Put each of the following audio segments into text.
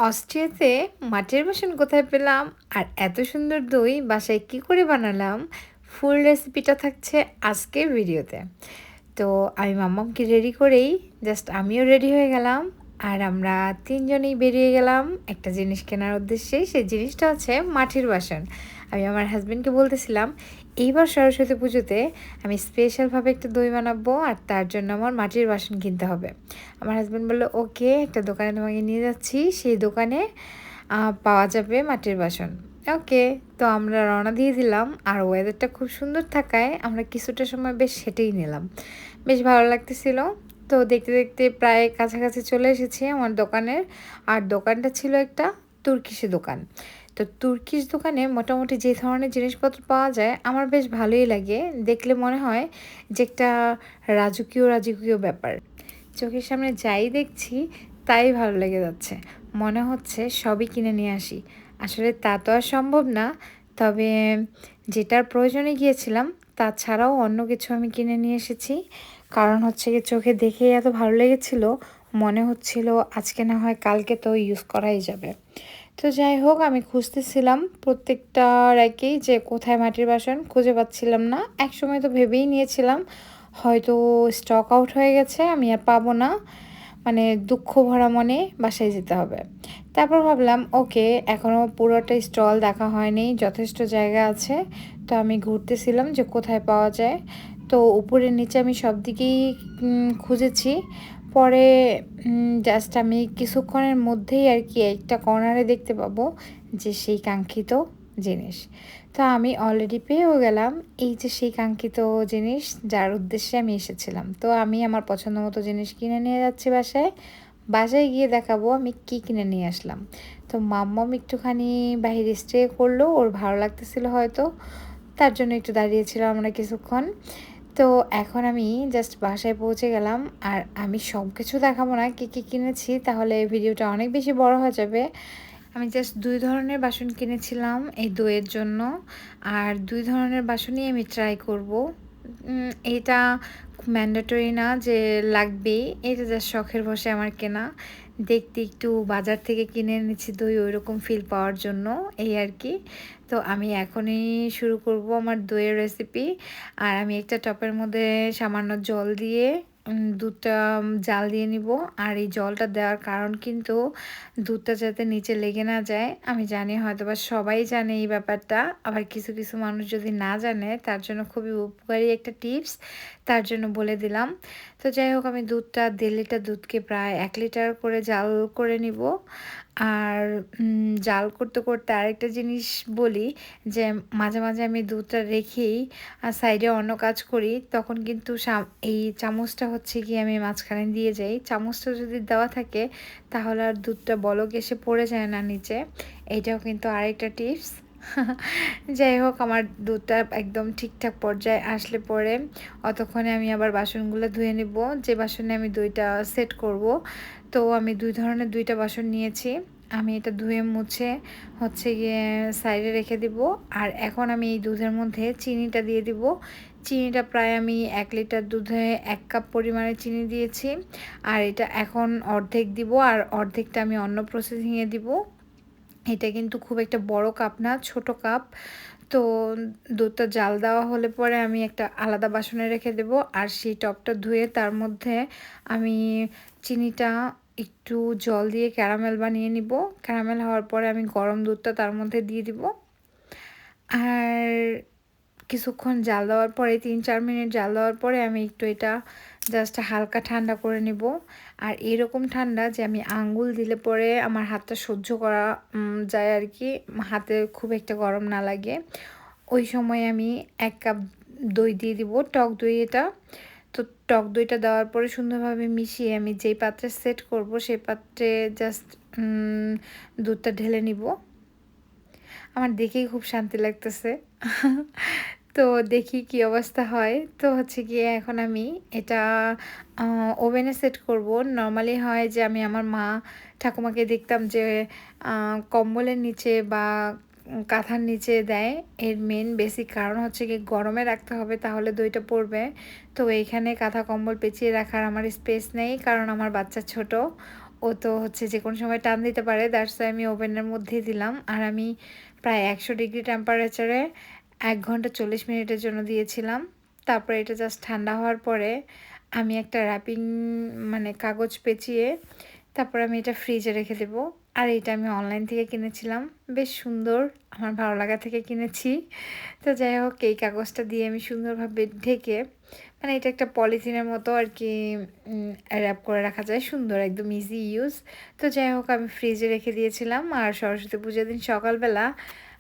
অস্ট্রিয়াতে মাটির বাসন কোথায় পেলাম আর এত সুন্দর দই বাসায় কি করে বানালাম ফুল রেসিপিটা থাকছে আজকের ভিডিওতে। তো আমি মাম্মামকে রেডি করেই জাস্ট আমিও রেডি হয়ে গেলাম। আর আমরা তিনজনেই বেরিয়ে গেলাম একটা জিনিস কেনার উদ্দেশ্যে। সেই জিনিসটা হচ্ছে মাটির বাসন। আমি আমার হাজব্যান্ডকে বলতেছিলাম এইবার সরস্বতী পুজোতে আমি স্পেশালভাবে একটা দই বানাবো আর তার জন্য আমার মাটির বাসন কিনতে হবে। আমার হাজব্যান্ড বললো ওকে, একটা দোকানে তোমাকে নিয়ে যাচ্ছি, সেই দোকানে পাওয়া যাবে মাটির বাসন। ওকে, তো আমরা রওনা দিয়ে দিলাম। আর ওয়েদারটা খুব সুন্দর থাকায় আমরা কিছুটা সময় বেশ হেঁটেই নিলাম, বেশ ভালো লাগতেছিল। তো দেখতে দেখতে প্রায় কাছাকাছি চলে এসেছি আমার দোকানের। আর দোকানটা ছিল একটা তুর্কিশ দোকান। তো তুর্কিশ দোকানে মোটামুটি যে ধরনের জিনিসপত্র পাওয়া যায় আমার বেশ ভালোই লাগে, দেখলে মনে হয় যে একটা রাজকীয় রাজকীয় ব্যাপার। চোখের সামনে যাই দেখছি তাই ভালো লেগে যাচ্ছে, মনে হচ্ছে সবই কিনে নিয়ে আসি। আসলে তা তো আর সম্ভব না, তবে যেটার প্রয়োজনে গিয়েছিলাম তাছাড়াও অন্য কিছু আমি কিনে নিয়ে এসেছি। কারণ হচ্ছে কি, চোখে দেখেই এত ভালো লেগেছিল, মনে হচ্ছিল আজকে না হয় কালকে তো ইউজ করাই যাবে। তো যাই হোক, আমি খুঁজতেছিলাম প্রত্যেকটা র্যাকেই যে কোথায় মাটির বাসন, খুঁজে পাচ্ছিলাম না। একসময় তো ভেবেই নিয়েছিলাম হয়তো স্টক আউট হয়ে গেছে, আমি আর পাবো না। মানে দুঃখ ভরা মনে বাসায় যেতে হবে। তারপর ভাবলাম ওকে, এখনও পুরোটা স্টল দেখা হয়নি, যথেষ্ট জায়গা আছে। তো আমি ঘুরতেছিলাম যে কোথায় পাওয়া যায়। তো উপরে নিচে আমি সব দিকেই খুঁজেছি। পরে জাস্ট আমি কিছুক্ষণের মধ্যেই আর কি একটা কর্নারে দেখতে পাবো যে সেই কাঙ্ক্ষিত জিনিস। তো আমি অলরেডি পেয়েও গেলাম এই যে সেই কাঙ্ক্ষিত জিনিস যার উদ্দেশ্যে আমি এসেছিলাম। তো আমি আমার পছন্দ মতো জিনিস কিনে নিয়ে যাচ্ছি বাসায়। বাসায় গিয়ে দেখাবো আমি কি কিনে নিয়ে আসলাম। তো মাম্মাম একটুখানি বাহিরে স্টে করলো, ওর ভালো লাগতেছিল হয়তো, তার জন্য একটু দাঁড়িয়েছিলাম আমরা কিছুক্ষণ। তো এখন আমি জাস্ট বাসায় পৌঁছে গেলাম। আর আমি সব কিছু দেখাবো না কী কী কিনেছি, তাহলে ভিডিওটা অনেক বেশি বড় হয়ে যাবে। আমি জাস্ট 2 ধরনের বাসন কিনেছিলাম এই দইয়ের জন্য। আর 2 ধরনের বাসনই আমি ট্রাই করব। এটা ম্যান্ডেটরি না যে লাগবেই, এটা জাস্ট শখের বশে আমার কেনা। দেখতে একটু বাজার থেকে কিনে এনেছি দই ওইরকম ফিল পাওয়ার জন্য, এই আর কি। তো আমি এখনই শুরু করব আমার দইয়ের রেসিপি। আর আমি একটা টপের মধ্যে সামান্য জল দিয়ে দুধটা জাল দিয়ে নিব। আর এই জলটা দেওয়ার কারণ কিন্তু দুধটা যাতে নিচে লেগে না যায়। আমি জানি হয়তোবা সবাই জানে এই ব্যাপারটা, আবার কিছু কিছু মানুষ যদি না জানে তার জন্য খুবই উপকারী একটা টিপস, তার জন্য বলে দিলাম। তো যাই হোক, আমি দুধটা 1.5 লিটার দুধকে প্রায় 1 লিটার করে জাল করে নিব। আর জাল করতে করতে আরেকটা জিনিস বলি, যে মাঝে মাঝে আমি দুধটা রেখেই সাইডে অন্য কাজ করি, তখন কিন্তু এই চামচটা হচ্ছে কি আমি মাঝখানে দিয়ে যাই। চামচটা যদি দেওয়া থাকে তাহলে আর দুধটা বলক এসে পড়ে যায় না নিচে। এইটাও কিন্তু আরেকটা টিপস। যাই হোক, আমার দুধটা একদম ঠিকঠাক পর্যায়ে আসলে পরে অতক্ষণে আমি আবার বাসনগুলো ধুয়ে নেব, যে বাসনে আমি দইটা সেট করব। তো আমি 2 ধরনের 2টা বাসন নিয়েছি। আমি এটা ধুয়ে মুছে হচ্ছে গিয়ে সাইডে রেখে দিব। আর এখন আমি এই দুধের মধ্যে চিনিটা দিয়ে দিব। চিনিটা প্রায় আমি 1 লিটার দুধে 1 কাপ পরিমাণে চিনি দিয়েছি। আর এটা এখন অর্ধেক দিব, আর অর্ধেকটা আমি অন্য প্রসেসিংয়ে দিব। এটা কিন্তু খুব একটা বড় কাপ না, ছোট কাপ। তো দুধটা জাল দেওয়া হলে পরে আমি একটা আলাদা বাসনে রেখে দেব। আর সেই টপটা ধুয়ে তার মধ্যে আমি চিনিটা একটু জল দিয়ে ক্যারামেল বানিয়ে নিব। ক্যারামেল হওয়ার পরে আমি গরম দুধটা তার মধ্যে দিয়ে দিব। আর কিছুক্ষণ জাল দেওয়ার পরে 3-4 মিনিট জাল দেওয়ার পরে আমি একটু এটা জাস্ট হালকা ঠান্ডা করে নেব। আর এরকম ঠান্ডা যে আমি আঙ্গুল দিলে পরে আমার হাতটা সহ্য করা যায় আর কি, হাতে খুব একটা গরম না লাগে। ওই সময় আমি 1 কাপ দই দিয়ে দিব, টক দই এটা। তো টক দইটা দেওয়ার পরে সুন্দরভাবে মিশিয়ে আমি যেই পাত্রে সেট করব সেই পাত্রে জাস্ট দুধটা ঢেলে নিব। আমার দেখেই খুব শান্তি লাগতেছে। তো দেখি কি অবস্থা হয়। তো হচ্ছে গিয়ে এখন আমি এটা ওভেনে সেট করব। নর্মালি হয় যে আমি আমার মা ঠাকুমাকে দেখতাম যে কম্বলের নিচে বা কাঁথার নিচে দেয়। এর মেন বেসিক কারণ হচ্ছে গিয়ে গরমে রাখতে হবে, তাহলে দইটা পড়বে। তো এইখানে কাঁথা কম্বল পেঁচিয়ে রাখার আমার স্পেস নেই, কারণ আমার বাচ্চা ছোট, ও তো হচ্ছে যে কোনো সময় টান দিতে পারে, দ্যাটস ওয়াই আমি ওভেনের মধ্যেই দিলাম। আর আমি প্রায় 100 ডিগ্রি টেম্পারেচারে 1 ঘন্টা 40 মিনিটের জন্য দিয়েছিলাম। তারপরে এটা জাস্ট ঠান্ডা হওয়ার পরে আমি একটা র্যাপিং মানে কাগজ পেঁচিয়ে তারপর আমি এটা ফ্রিজে রেখে দেবো। আর এটা আমি অনলাইন থেকে কিনেছিলাম, বেশ সুন্দর, আমার ভালো লাগা থেকে কিনেছি। তো যাই হোক, এই কাগজটা দিয়ে আমি সুন্দরভাবে ঢেকে, মানে এটা একটা পলিথিনের মতো আর কি র্যাপ করে রাখা যায়, সুন্দর একদম ইজি ইউজ। তো যাই হোক, আমি ফ্রিজে রেখে দিয়েছিলাম। আর সরস্বতী পুজোর দিন সকালবেলা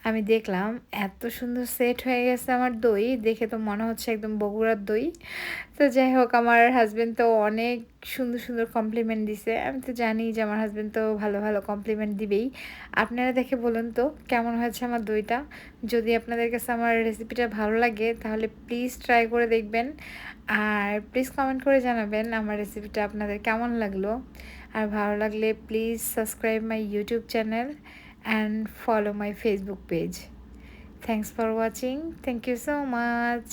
আমি দেখলাম এত সুন্দর সেট হয়ে গেছে আমার দই, দেখে তো মনে হচ্ছে একদম বগুড়ার দই। তো যাই হোক, আমার হাজব্যান্ড তো অনেক সুন্দর সুন্দর কমপ্লিমেন্ট দিছে। আমি তো জানি যে আমার হাজব্যান্ড তো ভালো ভালো কমপ্লিমেন্ট দিবেই। আপনারা দেখে বলুন তো কেমন হয়েছে আমার দইটা। যদি আপনাদের কাছে আমার রেসিপিটা ভালো লাগে তাহলে প্লিজ ট্রাই করে দেখবেন। আর প্লিজ কমেন্ট করে জানাবেন আমার রেসিপিটা আপনাদের কেমন লাগলো। আর ভালো লাগলে please subscribe my YouTube channel and follow my Facebook page. Thanks for watching. Thank you so much.